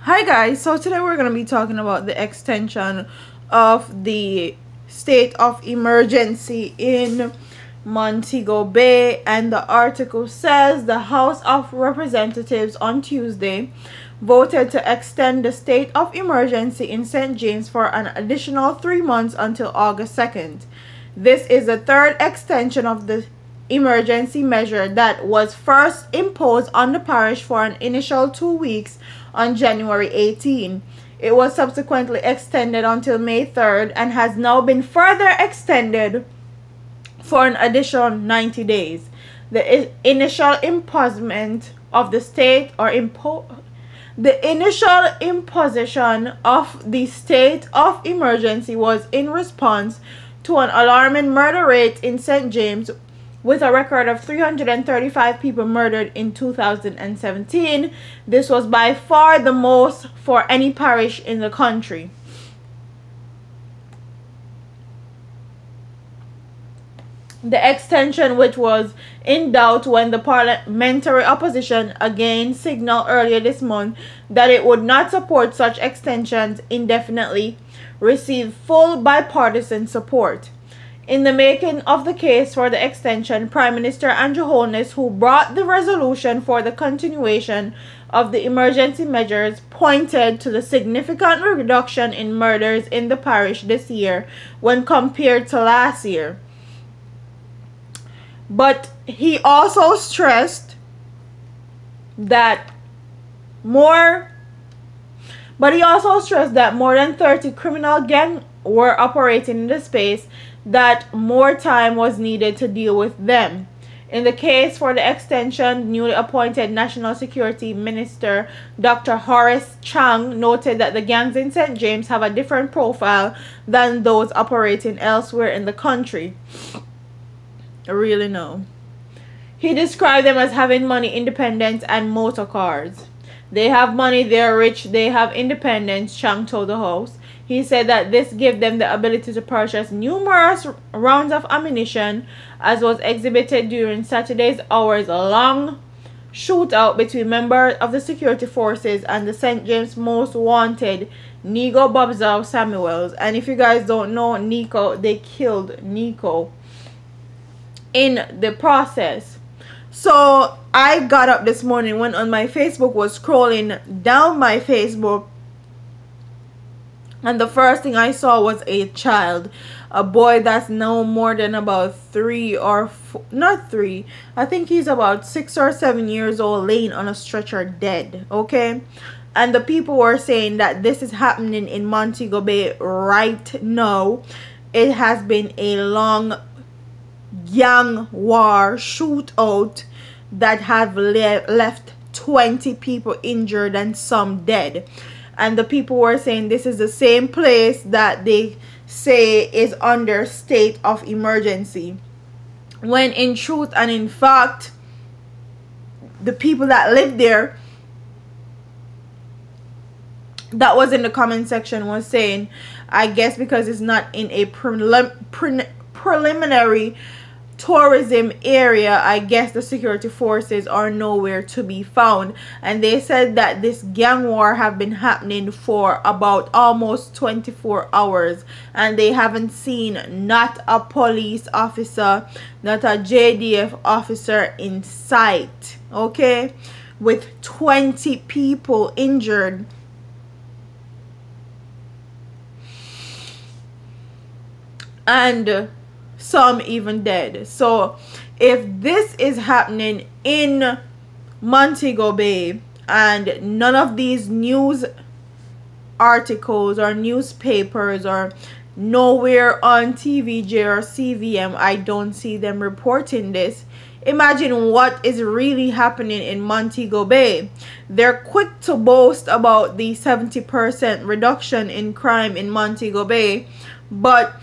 Hi guys, so today we're going to be talking about the extension of the state of emergency in Montego Bay, and the article says the House of Representatives on Tuesday voted to extend the state of emergency in St. James for an additional 3 months until August 2nd. This is the third extension of the emergency measure that was first imposed on the parish for an initial 2 weeks on January 18. It was subsequently extended until May 3rd and has now been further extended for an additional 90 days. The initial imposition of the state of emergency was in response to an alarming murder rate in St. James, with a record of 335 people murdered in 2017. This was by far the most for any parish in the country. The extension, which was in doubt when the parliamentary opposition again signaled earlier this month that it would not support such extensions indefinitely, received full bipartisan support. In the making of the case for the extension, Prime Minister Andrew Holness, who brought the resolution for the continuation of the emergency measures, pointed to the significant reduction in murders in the parish this year when compared to last year. But he also stressed that more than 30 criminal gangs were operating in the space, that more time was needed to deal with them. In the case for the extension, newly appointed National Security Minister Dr. Horace Chang noted that the gangs in St. James have a different profile than those operating elsewhere in the country. Really no. He described them as having money, independence, and motor cars. They have money, they're rich, they have independence, Chang told the House. He said that this gave them the ability to purchase numerous rounds of ammunition, as was exhibited during Saturday's hours-long shootout between members of the security forces and the St. James most wanted, Nico Bobzal Samuels. And if you guys don't know Nico, they killed Nico in the process. So I got up this morning, went on my Facebook, was scrolling down my Facebook, and the first thing I saw was a child, a boy that's no more than about 3 or 4, not 3, I think he's about 6 or 7 years old, laying on a stretcher dead. Okay, and the people were saying that this is happening in Montego Bay right now. It has been a long gang war shootout that have left 20 people injured and some dead. And the people were saying this is the same place that they say is under state of emergency, when in truth and in fact, the people that live there, that was in the comment section, was saying, I guess because it's not in a preliminary tourism area, I guess the security forces are nowhere to be found. And they said that this gang war have been happening for about almost 24 hours and they haven't seen not a police officer, not a JDF officer in sight. Okay, with 20 people injured. And some even dead. So if this is happening in Montego Bay and none of these news articles or newspapers or nowhere on TVJ or CVM, I don't see them reporting this, imagine what is really happening in Montego Bay. They're quick to boast about the 70% reduction in crime in Montego Bay, but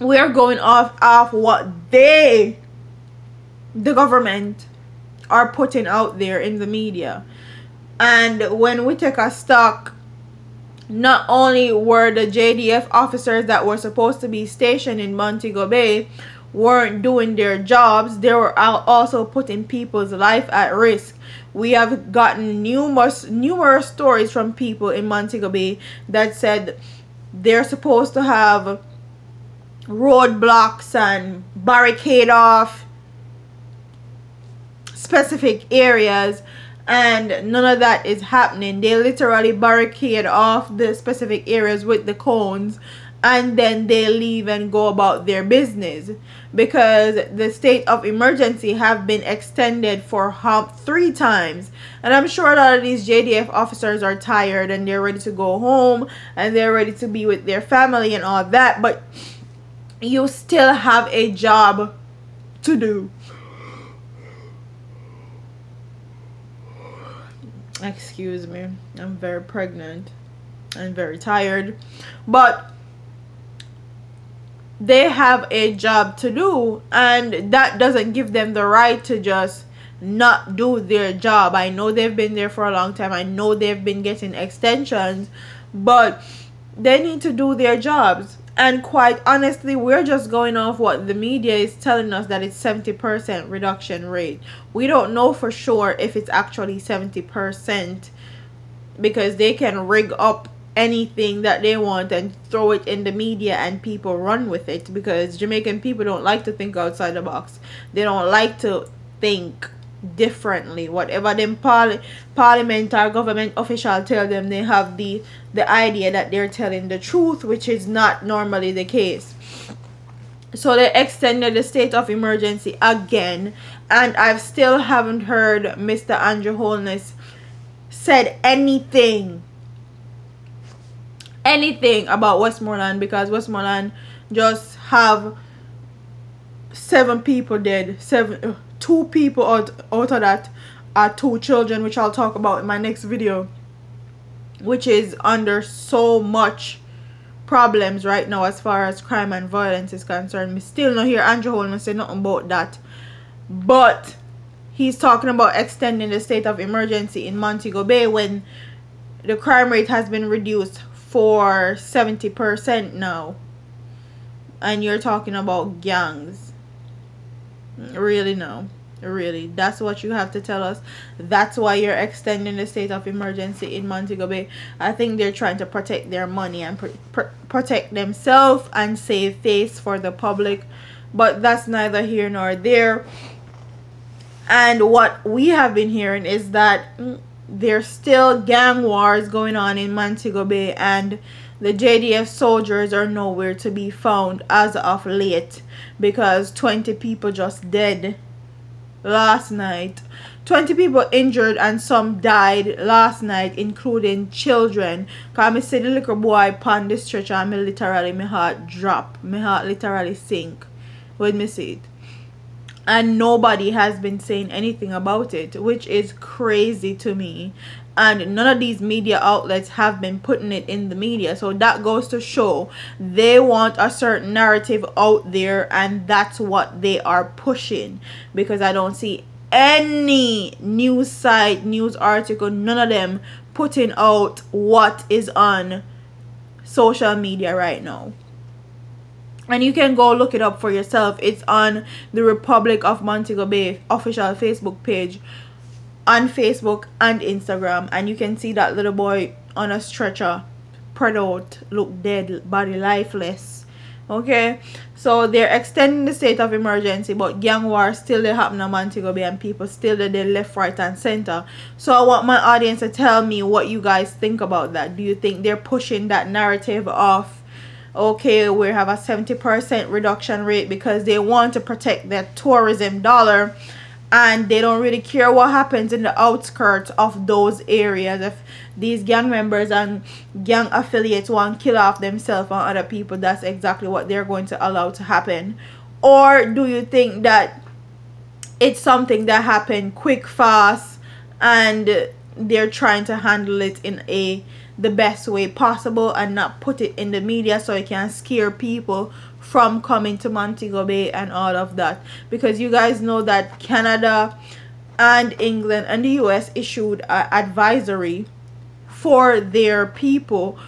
we're going off what the government are putting out there in the media. And when we take a stock, not only were the JDF officers that were supposed to be stationed in Montego Bay weren't doing their jobs, they were also putting people's life at risk. We have gotten numerous stories from people in Montego Bay that said they're supposed to have roadblocks and barricade off specific areas, and none of that is happening. They literally barricade off the specific areas with the cones, and then they leave and go about their business, because the state of emergency have been extended for 3 times. And I'm sure a lot of these JDF officers are tired and they're ready to go home and they're ready to be with their family and all that, but you still have a job to do. Excuse me, I'm very pregnant and very tired, but they have a job to do, and that doesn't give them the right to just not do their job. I know they've been there for a long time, I know they've been getting extensions, but they need to do their jobs. And quite honestly, we're just going off what the media is telling us, that it's 70% reduction rate. We don't know for sure if it's actually 70%, because they can rig up anything that they want and throw it in the media and people run with it, because Jamaican people don't like to think outside the box. They don't like to think differently. Whatever them parliament or government official tell them, they have the idea that they're telling the truth, which is not normally the case. So they extended the state of emergency again, and I still haven't heard Mr. Andrew Holness said anything about Westmoreland, because Westmoreland just have 7 people dead. 2 people out of that are 2 children, which I'll talk about in my next video, which is under so much problems right now as far as crime and violence is concerned. Me still not hear Andrew Holmes say nothing about that, but he's talking about extending the state of emergency in Montego Bay when the crime rate has been reduced for 70% now, and you're talking about gangs. Really? No, really, that's what you have to tell us? That's why you're extending the state of emergency in Montego Bay? I think they're trying to protect their money and protect themselves and save face for the public, but that's neither here nor there. And what we have been hearing is that there's still gang wars going on in Montego Bay, and the JDF soldiers are nowhere to be found as of late, because 20 people just dead last night. 20 people injured and some died last night, including children. Cause me see the little boy upon the stretcher and my heart drop. My heart literally sink when me see it. And nobody has been saying anything about it, which is crazy to me. And none of these media outlets have been putting it in the media, so that goes to show they want a certain narrative out there, and that's what they are pushing, because I don't see any news site, news article, none of them putting out what is on social media right now. And you can go look it up for yourself. It's on the Republic of Montego Bay official Facebook page on Facebook and Instagram, and you can see that little boy on a stretcher, spread out, look dead, body lifeless. Okay, so they're extending the state of emergency, but gang war still they happen in Montego Bay, and people still they left, right and center. So I want my audience to tell me what you guys think about that. Do you think they're pushing that narrative off? Okay, we have a 70% reduction rate because they want to protect their tourism dollar, and they don't really care what happens in the outskirts of those areas. If these gang members and gang affiliates want to kill off themselves and other people, that's exactly what they're going to allow to happen. Or do you think that it's something that happened quick, fast, and they're trying to handle it in the best way possible and not put it in the media so it can scare people from coming to Montego Bay and all of that? Because you guys know that Canada and England and the US issued an advisory for their people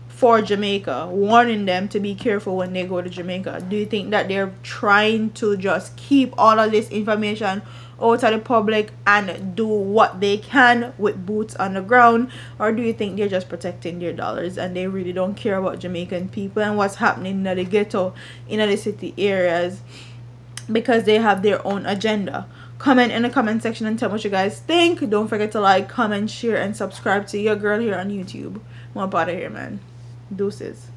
for Jamaica, warning them to be careful when they go to Jamaica. Do you think that they're trying to just keep all of this information out of the public and do what they can with boots on the ground? Or do you think they're just protecting their dollars and they really don't care about Jamaican people and what's happening in the ghetto, in the city areas, because they have their own agenda? Comment in the comment section and tell me what you guys think. Don't forget to like, comment, share, and subscribe to your girl here on YouTube. I'm out of here, man. Deuces.